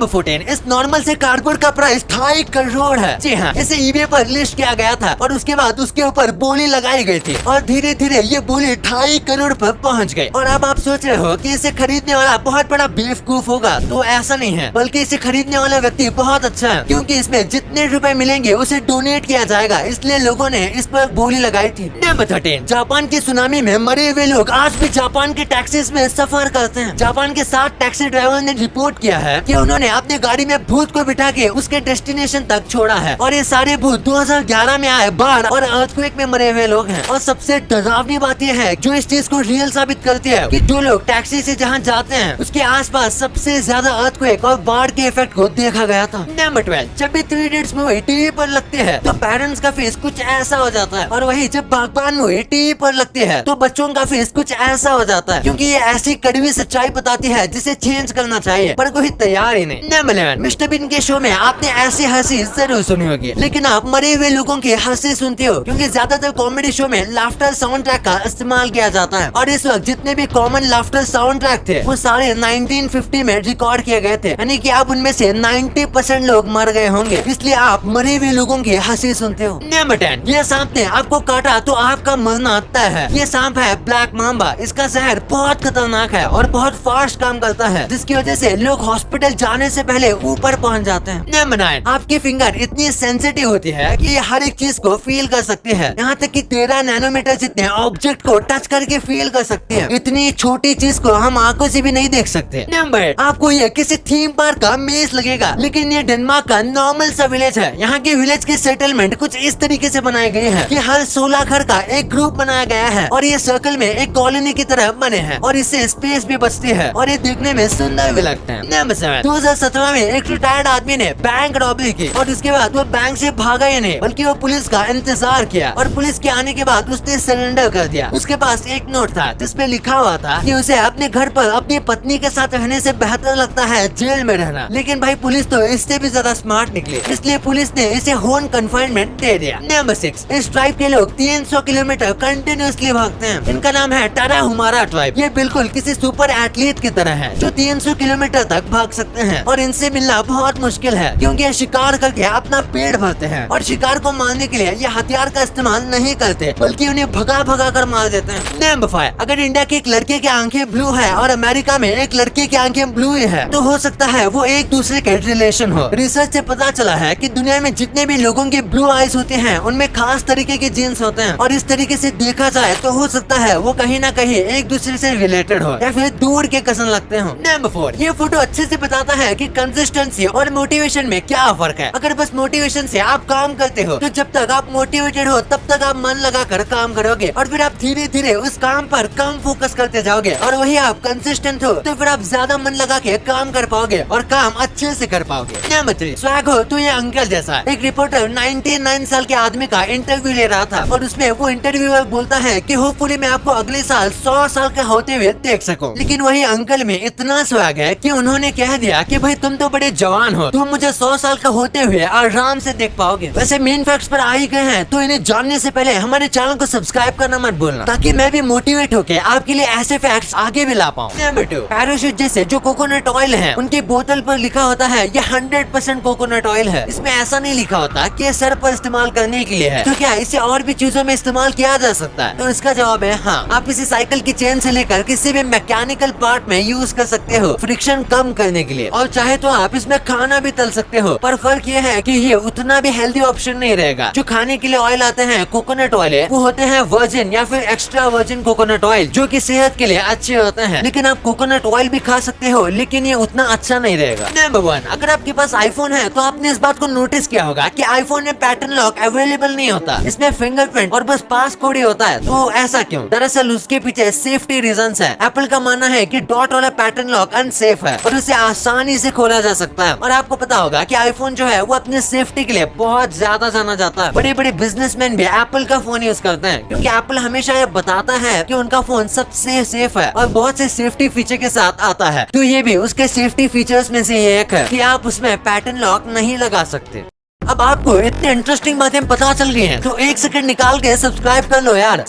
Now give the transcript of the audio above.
Number 14, इस normal से cardboard का प्राइस 2.5 करोड़ है। जी हाँ, इसे eBay पर लिस्ट किया गया था और उसके बाद उसके ऊपर बोली लगाई गई थी और धीरे धीरे ये बोली 2.5 करोड़ पर पहुंच गई। और अब आप सोच रहे हो कि इसे खरीदने वाला बहुत बड़ा बेवकूफ होगा, तो ऐसा नहीं है, बल्कि इसे खरीदने वाला व्यक्ति बहुत अच्छा है, क्योंकि इसमें जितने रुपए मिलेंगे उसे डोनेट किया जाएगा, इसलिए लोगों ने इस पर बोली लगाई थी। नंबर 13, जापान की सुनामी में मरे हुए लोग आज भी जापान के टैक्सीज में सफर करते हैं। जापान के 7 टैक्सी ड्राइवर ने रिपोर्ट किया है कि उन्होंने अपनी गाड़ी में भूत को बिठा के उसके डेस्टिनेशन तक छोड़ा है और ये सारे भूत 2011 में आए बाढ़ और अर्थक्वेक में मरे हुए लोग हैं। और सबसे डरावनी बात यह है जो इस चीज को रियल साबित करती है कि जो लोग टैक्सी से जहाँ जाते हैं उसके आसपास सबसे ज्यादा अर्थक्वेक और बाढ़ के इफेक्ट को देखा गया था। नंबर 12, जब भी 3 इडियट्स मूवी टीवी पर लगती है तो पेरेंट्स का फेस कुछ ऐसा हो जाता है, और वही जब बागबान मूवी टीवी पर लगती है तो बच्चों का फेस कुछ ऐसा हो जाता है, क्योंकि ये ऐसी कड़वी सच्चाई बताती है जिसे चेंज करना चाहिए पर कोई तैयार ही नहीं। नंबर 11, मिस्टर बीन के शो में आपने ऐसी हंसी जरूर सुनी होगी, लेकिन आप मरे हुए लोगों की हंसी सुनते हो, क्योंकि ज्यादातर कॉमेडी शो में लाफ्टर साउंड ट्रैक का इस्तेमाल किया जाता है और इस वक्त जितने भी कॉमन लाफ्टर साउंड ट्रैक थे वो सारे 1950 में रिकॉर्ड किए गए थे, यानी कि आप उनमें से 90% लोग मर गए होंगे, इसलिए आप मरे हुए लोगों की हंसी सुनते हो। नंबर 10, ये सांप ने आपको काटा तो आपका मरना तय है। ये सांप है ब्लैक मांबा। इसका जहर बहुत खतरनाक है और बहुत फास्ट काम करता है, जिसकी वजह से लोग हॉस्पिटल जाने से पहले ऊपर पहुंच जाते हैं। नंबर 9, आपकी फिंगर इतनी सेंसिटिव होती है कि ये हर एक चीज को फील कर सकती है, यहाँ तक कि 13 नैनोमीटर जितने ऑब्जेक्ट को टच करके फील कर सकती है। इतनी छोटी चीज को हम आंखों से भी नहीं देख सकते। नंबर 8, आपको ये किसी थीम पार्क का मेज लगेगा, लेकिन ये डेनमार्क का नॉर्मल सा विलेज है। यहाँ के विलेज के सेटलमेंट कुछ इस तरीके से बनाए गए हैं कि हर 16 घर का एक ग्रुप बनाया गया है और ये सर्कल में एक कॉलोनी की तरह बने हैं और इससे स्पेस भी बचती है और ये देखने में सुंदर भी लगते हैं। नंबर 7, 2017 में एक रिटायर्ड आदमी ने बैंक रॉबरी की और उसके बाद वो बैंक से भागा ही नहीं, बल्कि वो पुलिस का इंतजार किया और पुलिस के आने के बाद उसने सरेंडर कर दिया। उसके पास एक नोट था जिसपे लिखा हुआ था कि उसे अपने घर पर अपनी पत्नी के साथ रहने से बेहतर लगता है जेल में रहना। लेकिन भाई पुलिस तो इससे भी ज्यादा स्मार्ट निकली, इसलिए पुलिस ने इसे होम कन्फाइनमेंट दे दिया। नंबर 6, इस ट्राइब के लोग 300 किलोमीटर कंटिन्यूसली भागते हैं। इनका नाम है टाराहुमारा ट्राइब। ये बिल्कुल किसी सुपर एथलीट की तरह है जो 300 किलोमीटर तक भाग सकते हैं और इनसे मिलना बहुत मुश्किल है, क्योंकि ये शिकार करके अपना पेट भरते हैं और शिकार को मारने के लिए ये हथियार का इस्तेमाल नहीं करते, बल्कि उन्हें भगा भगा कर मार देते हैं। नंबर 5, अगर इंडिया के एक लड़के की आंखें ब्लू है और अमेरिका में एक लड़के की आंखें ब्लू है तो हो सकता है वो एक दूसरे के रिलेशन हो। रिसर्च से पता चला है कि दुनिया में जितने भी लोगों के ब्लू आईज होते हैं उनमें खास तरीके के जीन्स होते हैं और इस तरीके से देखा जाए तो हो सकता है वो कहीं ना कहीं एक दूसरे से रिलेटेड हो या फिर दूर के कजन लगते हो। नंबर 4, ये फोटो अच्छे से बताता है कि कंसिस्टेंसी और मोटिवेशन में क्या फर्क है। अगर बस मोटिवेशन से आप काम करते हो तो जब तक आप मोटिवेटेड हो तब तक आप मन लगा कर काम करोगे और फिर आप धीरे धीरे उस काम पर कम फोकस करते जाओगे, और वही आप कंसिस्टेंट हो तो फिर आप ज्यादा मन लगा के काम कर पाओगे और काम अच्छे से कर पाओगे। नंबर 3, स्वैग हो तो ये अंकल जैसा। एक रिपोर्टर 99 साल के आदमी का इंटरव्यू ले रहा था और उसमें वो इंटरव्यूअर बोलता है कि होपफुली मैं आपको अगले साल 100 साल के होते हुए देख सकूं। लेकिन वही अंकल में इतना स्वैग है कि उन्होंने कह दिया कि भाई तुम तो बड़े जवान हो, तुम मुझे 100 साल का होते हुए आराम से देख पाओगे। वैसे मेन फैक्ट्स पर आ ही गए हैं तो इन्हें जानने से पहले हमारे चैनल को सब्सक्राइब करना मत भूलना, ताकि मैं भी मोटिवेट होके आपके लिए ऐसे फैक्ट्स आगे भी ला पाऊँ। नंबर 2, पैराशूट जैसे जो कोकोनट ऑयल है उनके बोतल पर लिखा होता है ये 100% कोकोनट ऑयल है। इसमें ऐसा नहीं लिखा होता कि ये सर पर इस्तेमाल करने के लिए है, तो क्या इसे और भी चीजों में इस्तेमाल किया जा सकता है? तो इसका जवाब है हाँ। आप इसे साइकिल की चेन से लेकर किसी भी मैकेनिकल पार्ट में यूज कर सकते हो फ्रिक्शन कम करने के लिए, और चाहे तो आप इसमें खाना भी तल सकते हो। पर फर्क ये है कि ये उतना भी हेल्दी ऑप्शन नहीं रहेगा। जो खाने के लिए ऑयल आते हैं कोकोनट ऑयल वो होते हैं वर्जिन या फिर एक्स्ट्रा वर्जिन कोकोनट ऑयल, जो कि सेहत के लिए अच्छे होते हैं। लेकिन आप कोकोनट ऑयल भी खा सकते हो, लेकिन ये उतना अच्छा नहीं रहेगा। नंबर 1, अगर आपके पास आईफोन है तो आपने इस बात को नोटिस किया होगा कि आईफोन में पैटर्न लॉक अवेलेबल नहीं होता। इसमें फिंगरप्रिंट और बस पास कोड ही होता है। तो ऐसा क्यों? दरअसल उसके पीछे सेफ्टी रीजंस है। एप्पल का मानना है कि डॉट वाला पैटर्न लॉक अनसेफ है और उसे आसानी से खोला जा सकता है। और आपको पता होगा कि आईफोन जो है वो अपनी सेफ्टी के लिए बहुत ज्यादा जाना जाता है। बड़े बड़े बिजनेसमैन भी एप्पल का फोन यूज करते हैं, क्योंकि एप्पल हमेशा ये बताता है कि उनका फोन सबसे सेफ है और बहुत से सेफ्टी फीचर के साथ आता है। तो ये भी उसके सेफ्टी फीचर्स में से एक है कि आप उसमें पैटर्न लॉक नहीं लगा सकते। अब आपको इतनी इंटरेस्टिंग बातें पता चल गई हैं तो 1 सेकंड निकाल के सब्सक्राइब कर लो यार।